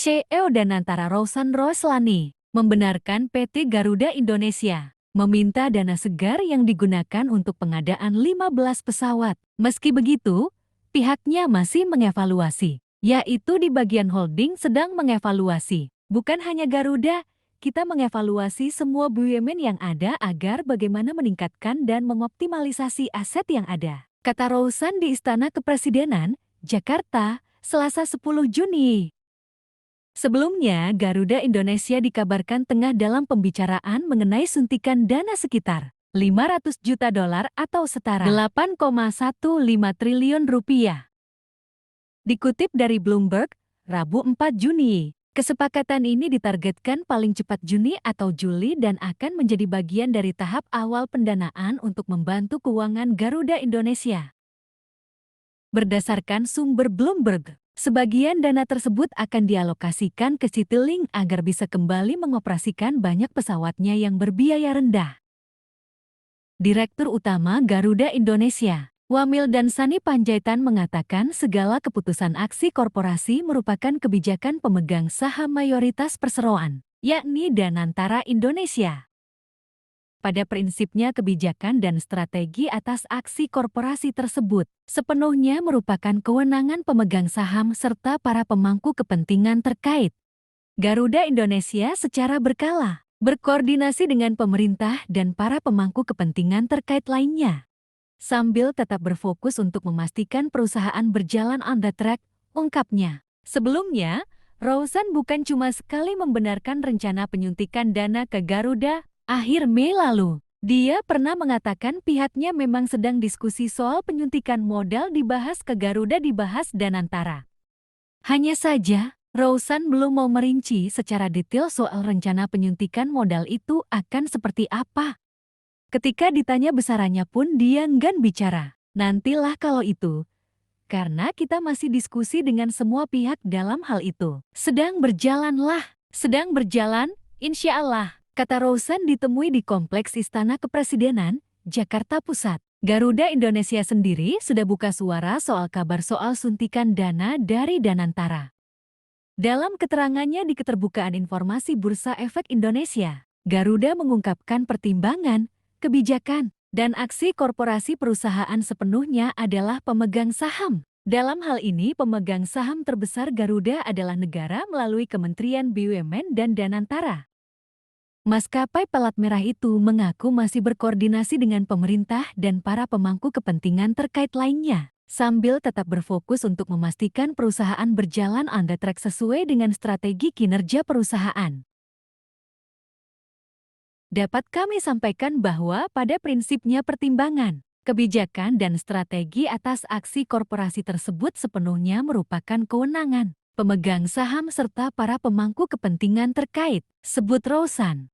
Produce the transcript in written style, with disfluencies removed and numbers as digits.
CEO Danantara Rausan Roslani membenarkan PT Garuda Indonesia meminta dana segar yang digunakan untuk pengadaan 15 pesawat. Meski begitu, pihaknya masih mengevaluasi, yaitu di bagian holding sedang mengevaluasi. Bukan hanya Garuda, kita mengevaluasi semua BUMN yang ada agar bagaimana meningkatkan dan mengoptimalisasi aset yang ada, kata Rausan di Istana Kepresidenan, Jakarta, Selasa 10 Juni. Sebelumnya, Garuda Indonesia dikabarkan tengah dalam pembicaraan mengenai suntikan dana sekitar 500 juta dolar atau setara 8,15 triliun rupiah. Dikutip dari Bloomberg, Rabu 4 Juni, kesepakatan ini ditargetkan paling cepat Juni atau Juli dan akan menjadi bagian dari tahap awal pendanaan untuk membantu keuangan Garuda Indonesia. Berdasarkan sumber Bloomberg, sebagian dana tersebut akan dialokasikan ke Citylink agar bisa kembali mengoperasikan banyak pesawatnya yang berbiaya rendah. Direktur Utama Garuda Indonesia, Wamil dan Sani Panjaitan mengatakan segala keputusan aksi korporasi merupakan kebijakan pemegang saham mayoritas perseroan, yakni Danantara Indonesia. Pada prinsipnya kebijakan dan strategi atas aksi korporasi tersebut sepenuhnya merupakan kewenangan pemegang saham serta para pemangku kepentingan terkait. Garuda Indonesia secara berkala berkoordinasi dengan pemerintah dan para pemangku kepentingan terkait lainnya, sambil tetap berfokus untuk memastikan perusahaan berjalan on the track, ungkapnya. Sebelumnya, Rausan bukan cuma sekali membenarkan rencana penyuntikan dana ke Garuda. Akhir Mei lalu, dia pernah mengatakan pihaknya memang sedang diskusi soal penyuntikan modal dibahas ke Garuda dibahas Danantara. Hanya saja, Rausan belum mau merinci secara detail soal rencana penyuntikan modal itu akan seperti apa. Ketika ditanya besarannya pun dia enggan bicara. Nantilah kalau itu. Karena kita masih diskusi dengan semua pihak dalam hal itu. Sedang berjalan, insya Allah. Kata Rausan ditemui di Kompleks Istana Kepresidenan, Jakarta Pusat. Garuda Indonesia sendiri sudah buka suara soal kabar soal suntikan dana dari Danantara. Dalam keterangannya di Keterbukaan Informasi Bursa Efek Indonesia, Garuda mengungkapkan pertimbangan, kebijakan, dan aksi korporasi perusahaan sepenuhnya adalah pemegang saham. Dalam hal ini pemegang saham terbesar Garuda adalah negara melalui Kementerian BUMN dan Danantara. Maskapai pelat merah itu mengaku masih berkoordinasi dengan pemerintah dan para pemangku kepentingan terkait lainnya, sambil tetap berfokus untuk memastikan perusahaan berjalan on the track sesuai dengan strategi kinerja perusahaan. Dapat kami sampaikan bahwa pada prinsipnya pertimbangan, kebijakan dan strategi atas aksi korporasi tersebut sepenuhnya merupakan kewenangan pemegang saham serta para pemangku kepentingan terkait, sebut Rausan.